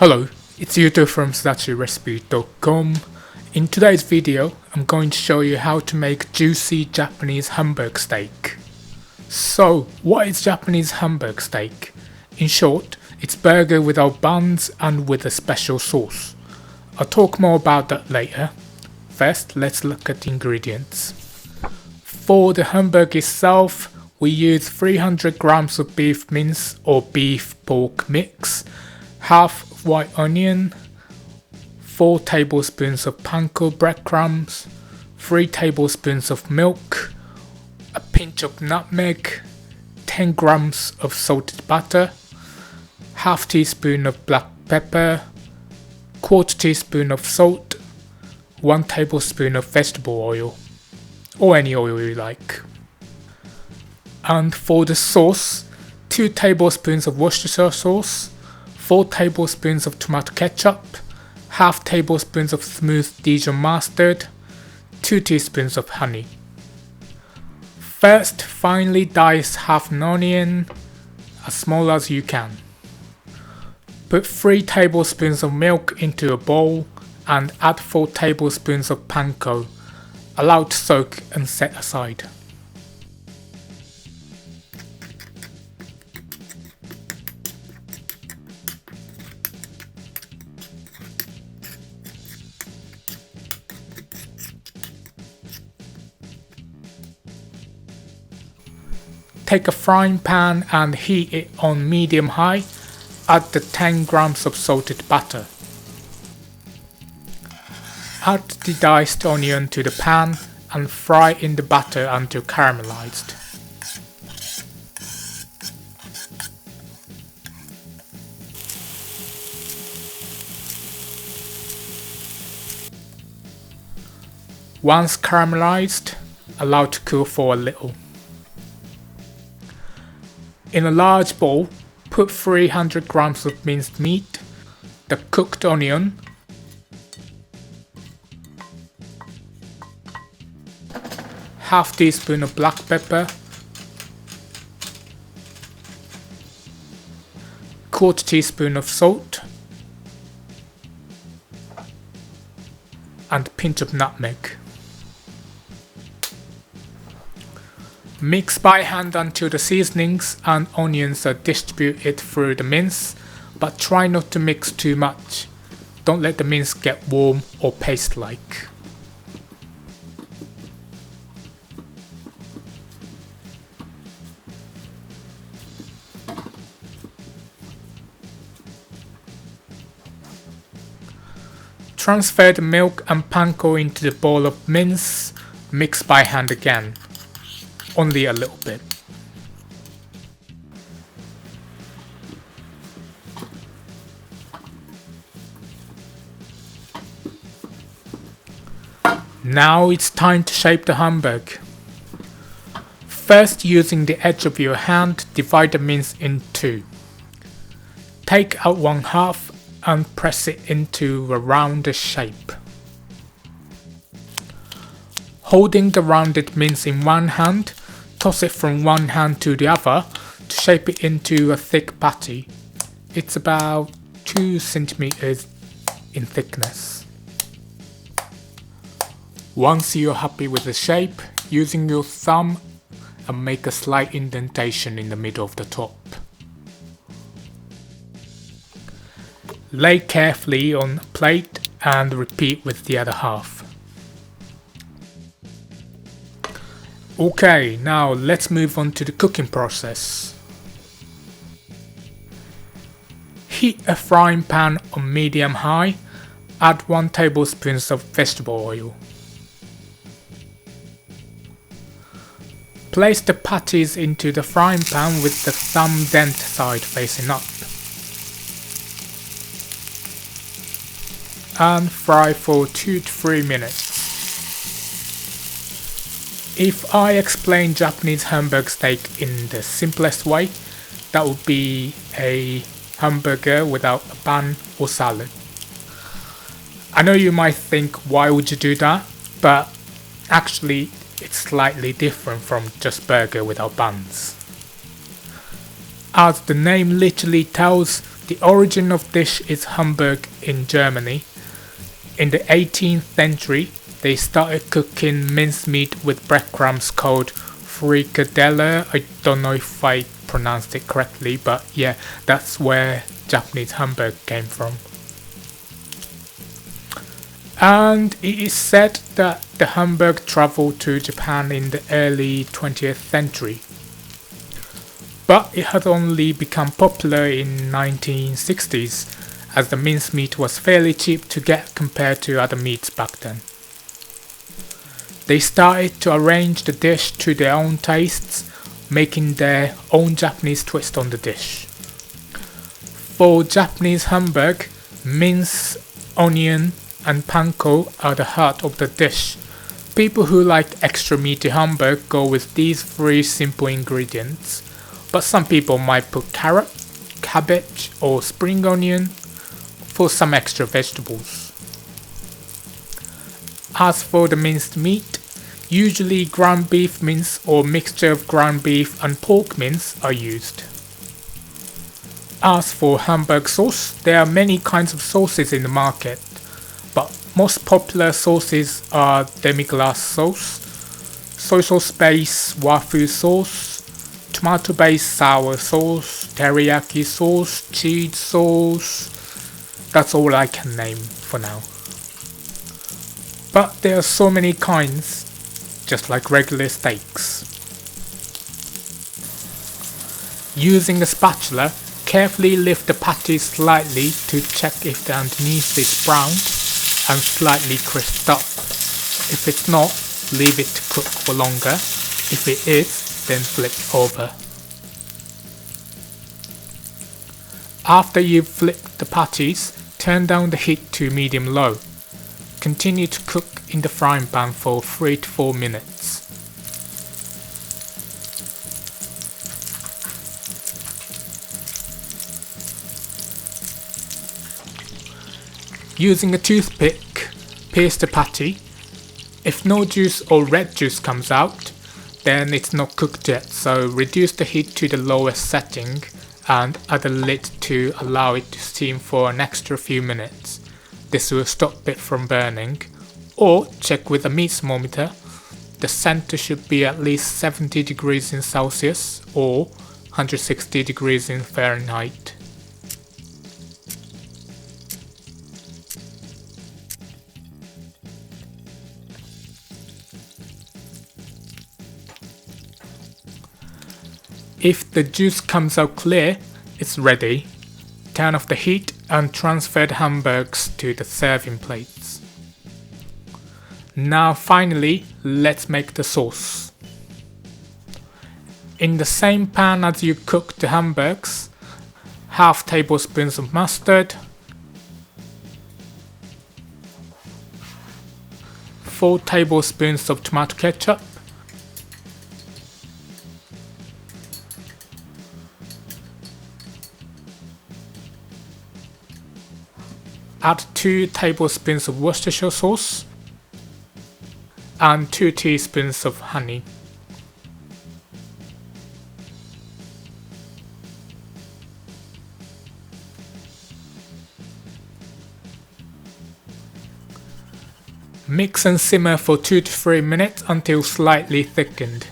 Hello, it's Yuto from slashyrecipe.com. In today's video, I'm going to show you how to make juicy Japanese Hamburg steak. So, what is Japanese Hamburg steak? In short, it's burger without buns and with a special sauce. I'll talk more about that later. First, let's look at the ingredients. For the Hamburg itself, we use 300 grams of beef mince or beef pork mix, half white onion, 4 tablespoons of panko breadcrumbs, 3 tablespoons of milk, a pinch of nutmeg, 10 grams of salted butter, half teaspoon of black pepper, quarter teaspoon of salt, 1 tablespoon of vegetable oil, or any oil you like. And for the sauce, 2 tablespoons of Worcestershire sauce, 4 tablespoons of tomato ketchup, half tablespoons of smooth Dijon mustard, 2 teaspoons of honey. First, finely dice half an onion, as small as you can. Put 3 tablespoons of milk into a bowl and add 4 tablespoons of panko. Allow to soak and set aside. Take a frying pan and heat it on medium-high. Add the 10 grams of salted butter. Add the diced onion to the pan and fry in the butter until caramelized. Once caramelized, allow to cool for a little. In a large bowl, put 300 grams of minced meat, the cooked onion, half teaspoon of black pepper, quarter teaspoon of salt, and a pinch of nutmeg. Mix by hand until the seasonings and onions are distributed through the mince, but try not to mix too much. Don't let the mince get warm or paste-like. Transfer the milk and panko into the bowl of mince, mix by hand again. Only a little bit. Now it's time to shape the Hamburg. First, using the edge of your hand, divide the mince in 2. Take out one half and press it into a rounder shape. Holding the rounded mince in one hand, toss it from one hand to the other to shape it into a thick patty. It's about 2 centimeters in thickness. Once you're happy with the shape, using your thumb and make a slight indentation in the middle of the top. Lay carefully on a plate and repeat with the other half. Okay, now let's move on to the cooking process. Heat a frying pan on medium-high, add 1 tablespoon of vegetable oil. Place the patties into the frying pan with the thumb dent side facing up. And fry for 2 to 3 minutes. If I explain Japanese Hamburg steak in the simplest way, that would be a hamburger without a bun or salad. I know you might think, why would you do that? But actually, it's slightly different from just burger without buns. As the name literally tells, the origin of dish is Hamburg in Germany. In the 18th century, they started cooking mincemeat with breadcrumbs called frikadelle. I don't know if I pronounced it correctly, but yeah, that's where Japanese Hamburg came from. And it is said that the Hamburg traveled to Japan in the early 20th century. But it had only become popular in 1960s, as the mincemeat was fairly cheap to get compared to other meats back then. They started to arrange the dish to their own tastes, making their own Japanese twist on the dish. For Japanese Hamburg, mince, onion, and panko are the heart of the dish. People who like extra meaty Hamburg go with these three simple ingredients, but some people might put carrot, cabbage, or spring onion for some extra vegetables. As for the minced meat, usually ground beef mince or mixture of ground beef and pork mince are used. As for Hamburg sauce, there are many kinds of sauces in the market, but most popular sauces are demi-glace sauce, soy sauce base wafu sauce, tomato based sour sauce, teriyaki sauce, cheese sauce. That's all I can name for now. But there are so many kinds, just like regular steaks. Using a spatula, carefully lift the patties slightly to check if the underneath is browned and slightly crisped up. If it's not, leave it to cook for longer. If it is, then flip over. After you've flipped the patties, turn down the heat to medium-low. Continue to cook in the frying pan for 3 to 4 minutes. Using a toothpick, pierce the patty. If no juice or red juice comes out, then it's not cooked yet, so reduce the heat to the lowest setting and add a lid to allow it to steam for an extra few minutes. This will stop it from burning. Or check with a meat thermometer. The center should be at least 70 degrees in Celsius or 160 degrees in Fahrenheit. If the juice comes out clear, it's ready. Turn off the heat and transfer the hamburgers to the serving plates. Now finally, let's make the sauce. In the same pan as you cook the hamburgers, half tablespoons of mustard, 4 tablespoons of tomato ketchup, add 2 tablespoons of Worcestershire sauce and 2 teaspoons of honey. Mix and simmer for 2 to 3 minutes until slightly thickened.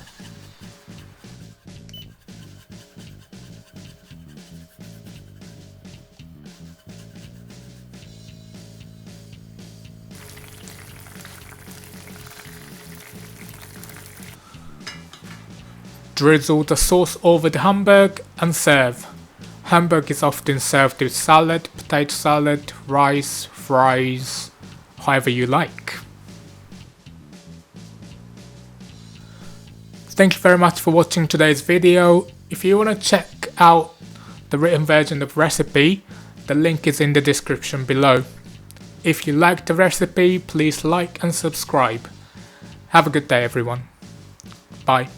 Drizzle the sauce over the Hamburg and serve. Hamburg is often served with salad, potato salad, rice, fries, however you like. Thank you very much for watching today's video. If you want to check out the written version of the recipe, the link is in the description below. If you liked the recipe, please like and subscribe. Have a good day everyone. Bye.